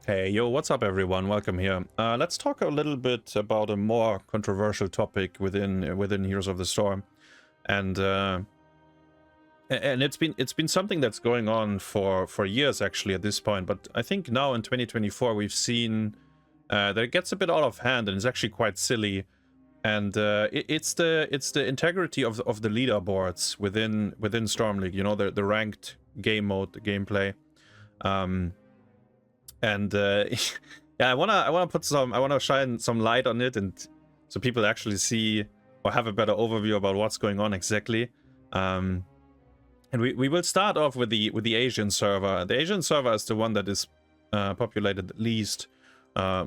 Hey, yo, what's up everyone? Welcome here. Let's talk a little bit about a more controversial topic within Heroes of the Storm. And it's been something that's going on for years actually at this point, but I think now in 2024 we've seen that it gets a bit out of hand and it's actually quite silly. And it's the integrity of the leaderboards within Storm League, you know, the ranked game mode, the gameplay. Yeah, I wanna shine some light on it, and so people actually see or have a better overview about what's going on exactly. And we will start off with the Asian server. The Asian server is the one that is populated least. By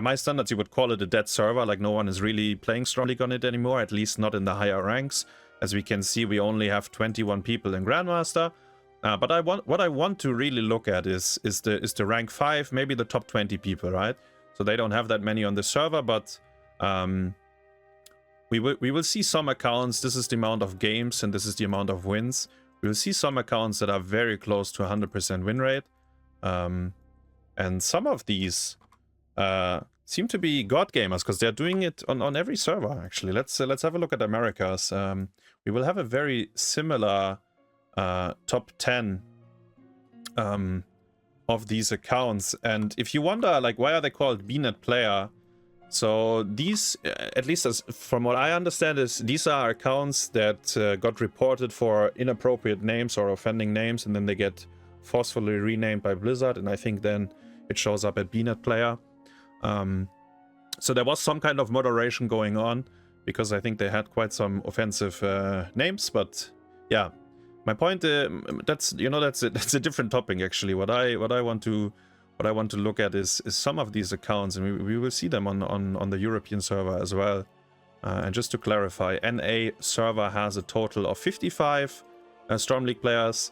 my standards, you would call it a dead server, like no one is really playing Storm League on it anymore, at least not in the higher ranks. As we can see, we only have 21 people in Grandmaster. But what I want to really look at is the rank 5, maybe the top 20 people, right? So they don't have that many on the server, but we will see some accounts. This is the amount of games and this is the amount of wins. We will see some accounts that are very close to 100% win rate, and some of these seem to be god gamers because they're doing it on every server. Actually, let's have a look at Americas. We will have a very similar top 10 of these accounts, and if you wonder like why are they called BNet player, so these, at least as from what I understand, is these are accounts that got reported for inappropriate names or offending names, and then they get forcefully renamed by Blizzard, and I think then it shows up at BNet player. So there was some kind of moderation going on because I think they had quite some offensive names, but yeah. My point, that's a different topic actually. What I want to look at is some of these accounts, and we will see them on the European server as well. And just to clarify, NA server has a total of 55 Storm League players,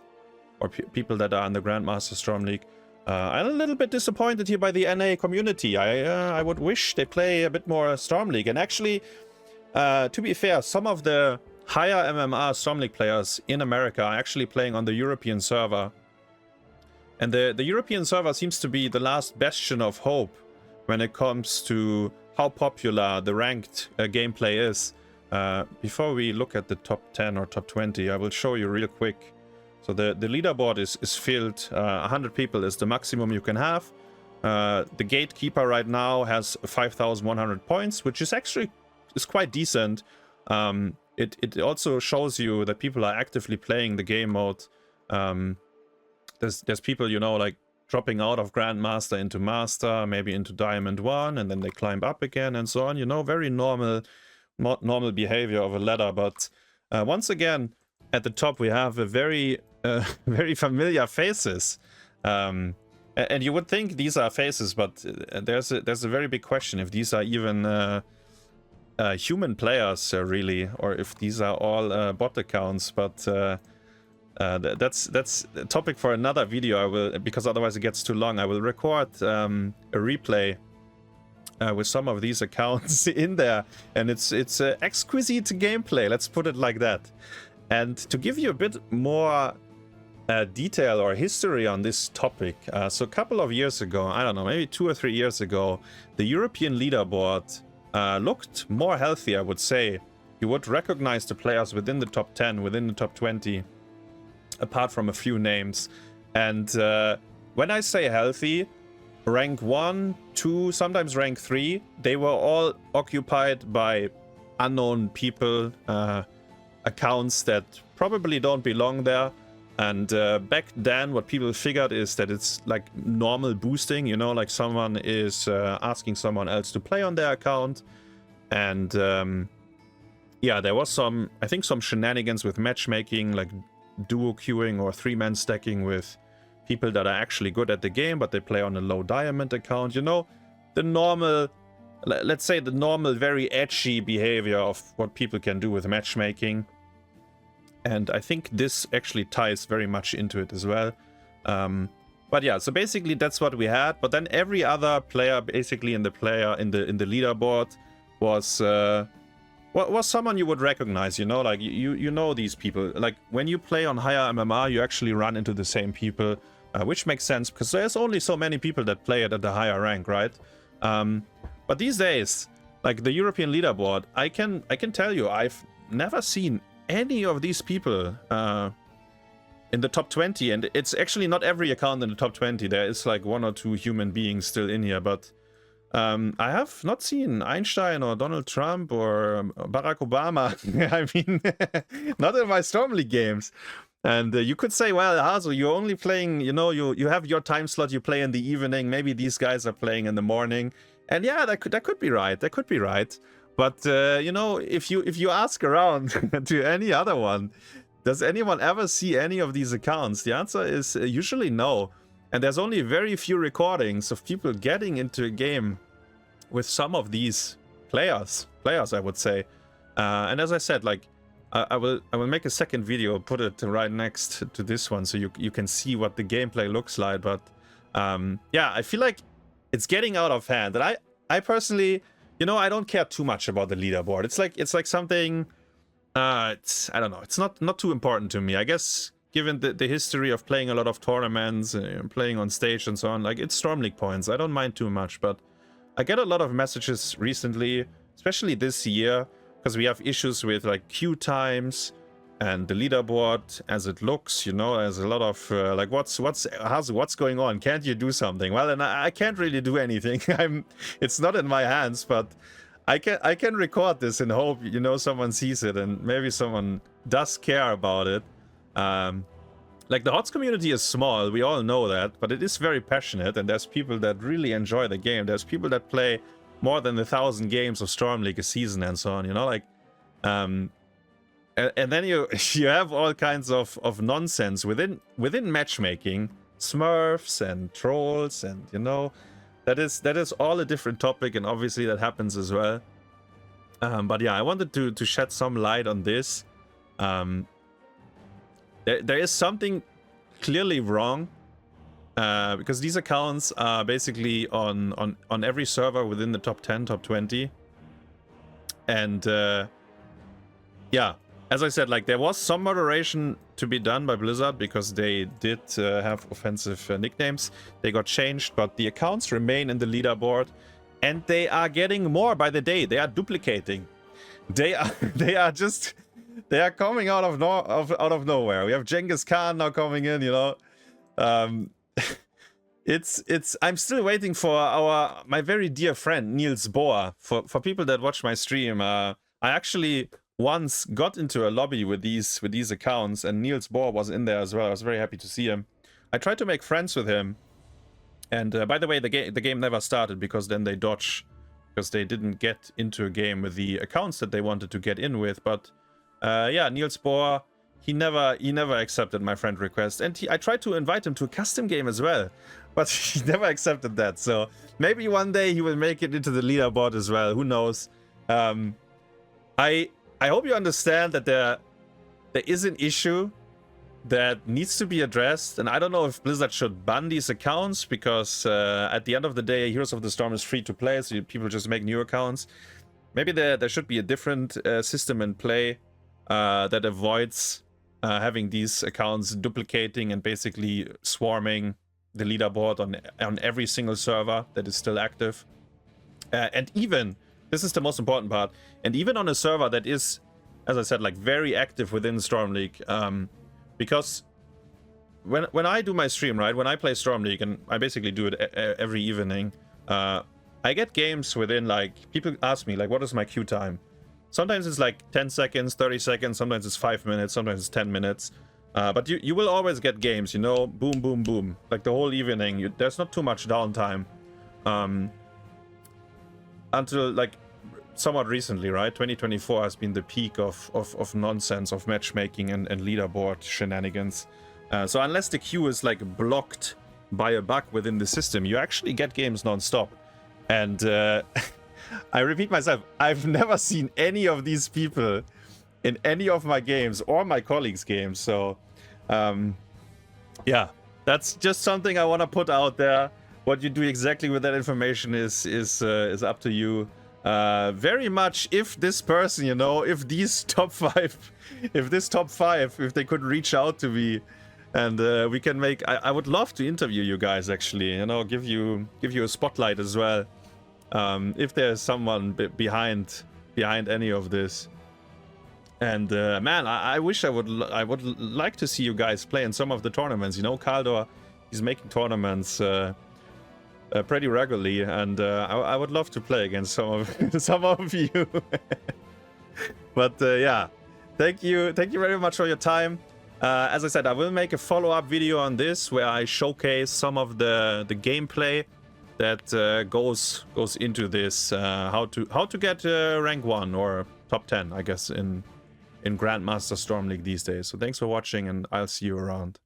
or people that are in the Grandmaster Storm League. I'm a little bit disappointed here by the NA community. I would wish they play a bit more Storm League. And actually, to be fair, some of the higher MMR Storm League players in America are actually playing on the European server. And the European server seems to be the last bastion of hope when it comes to how popular the ranked gameplay is. Before we look at the top 10 or top 20, I will show you real quick. So the leaderboard is filled. 100 people is the maximum you can have. The gatekeeper right now has 5,100 points, which is actually quite decent. It also shows you that people are actively playing the game mode. There's people, you know, like dropping out of Grandmaster into Master, maybe into Diamond 1, and then they climb up again and so on. You know, very normal behavior of a ladder. But once again, at the top we have a very familiar faces. And you would think these are faces, but there's a very big question if these are even human players really, or if these are all bot accounts. But that's a topic for another video. I will, because otherwise it gets too long. I will record a replay with some of these accounts in there, and it's exquisite gameplay, let's put it like that. And to give you a bit more detail or history on this topic, so a couple of years ago, I don't know, maybe 2 or 3 years ago, the European leaderboard looked more healthy, I would say. You would recognize the players within the top 10, within the top 20, apart from a few names. And when I say healthy, rank 1, 2, sometimes rank 3, they were all occupied by unknown people, accounts that probably don't belong there. And back then, what people figured is that it's like normal boosting, you know, like someone is asking someone else to play on their account. And yeah, there was some shenanigans with matchmaking, like duo queuing or 3-man stacking with people that are actually good at the game, but they play on a low diamond account. You know, the normal, let's say the normal, very edgy behavior of what people can do with matchmaking. And I think this actually ties very much into it as well. But yeah, so basically that's what we had. But then every other player basically in the leaderboard was someone you would recognize, you know, like you know these people. Like when you play on higher MMR, you actually run into the same people. which makes sense because there's only so many people that play it at the higher rank, right? But these days, like the European leaderboard, I can tell you, I've never seen any of these people in the top 20, and it's actually not every account in the top 20. There is like 1 or 2 human beings still in here, but I have not seen Einstein or Donald Trump or Barack Obama. I mean, not in my Stormleague games. And you could say, well, Hasu, you're only playing, you know, you have your time slot, you play in the evening. Maybe these guys are playing in the morning. And yeah, that could be right. That could be right. But you know, if you ask around to any other one, does anyone ever see any of these accounts? The answer is usually no. And there's only very few recordings of people getting into a game with some of these players, I would say. And as I said, like, I will make a second video, put it right next to this one, so you can see what the gameplay looks like. But yeah, I feel like it's getting out of hand. And I personally, you know, I don't care too much about the leaderboard. It's like something. I don't know. It's not too important to me. I guess given the history of playing a lot of tournaments, playing on stage and so on, like, it's Stormleague points. I don't mind too much, but I get a lot of messages recently, especially this year, because we have issues with like queue times and the leaderboard as it looks. You know, there's a lot of like, what's going on? Can't you do something? Well, and I can't really do anything. It's not in my hands, but I can record this and hope, you know, someone sees it and maybe someone does care about it. Like, the HOTS community is small, we all know that, but it is very passionate, and there's people that really enjoy the game. There's people that play more than 1,000 games of Stormleague a season and so on, you know, like, and then you have all kinds of nonsense within matchmaking, smurfs and trolls, and, you know, that is all a different topic, and obviously that happens as well. But yeah, I wanted to shed some light on this. There is something clearly wrong, because these accounts are basically on every server within the top 10, top 20. And yeah, as I said, like, there was some moderation to be done by Blizzard because they did have offensive nicknames. They got changed, but the accounts remain in the leaderboard, and they are getting more by the day. They are duplicating. They are coming out of nowhere. We have Genghis Khan now coming in, you know. I'm still waiting for my very dear friend Niels Bohr. For people that watch my stream, I actually once got into a lobby with these accounts, and Niels Bohr was in there as well. I was very happy to see him. I tried to make friends with him, and by the way, the game never started because then they dodge, because they didn't get into a game with the accounts that they wanted to get in with. But yeah, Niels Bohr, he never accepted my friend request, and I tried to invite him to a custom game as well, but he never accepted that. So maybe one day he will make it into the leaderboard as well. Who knows? I hope you understand that there is an issue that needs to be addressed, and I don't know if Blizzard should ban these accounts, because at the end of the day, Heroes of the Storm is free to play, so people just make new accounts. Maybe there should be a different system in play that avoids having these accounts duplicating and basically swarming the leaderboard on every single server that is still active. And even, this is the most important part, and even on a server that is, as I said, like, very active within Stormleague, because when I do my stream, right, when I play Stormleague, and I basically do it every evening, I get games within, like, people ask me, like, what is my queue time? Sometimes it's like 10 seconds, 30 seconds, sometimes it's 5 minutes, sometimes it's 10 minutes. But you will always get games, you know, boom, boom, boom. Like, the whole evening, there's not too much downtime. Until, like, somewhat recently, right? 2024 has been the peak of nonsense, of matchmaking and leaderboard shenanigans. So unless the queue is, like, blocked by a bug within the system, you actually get games non-stop. And I repeat myself, I've never seen any of these people in any of my games or my colleagues' games. So, yeah, that's just something I want to put out there. What you do exactly with that information is up to you. Very much, if this person, you know, if these top five, if they could reach out to me, And we can make. I would love to interview you guys actually. You know, give you a spotlight as well. If there's someone behind any of this. And man, I wish I would like to see you guys play in some of the tournaments. You know, Kaldor, he's making tournaments pretty regularly, and I would love to play against some of you. But yeah, thank you very much for your time. As I said, I will make a follow-up video on this where I showcase some of the gameplay that goes into this, how to get rank 1 or top 10, I guess, in Grandmaster Storm League these days. So thanks for watching, and I'll see you around.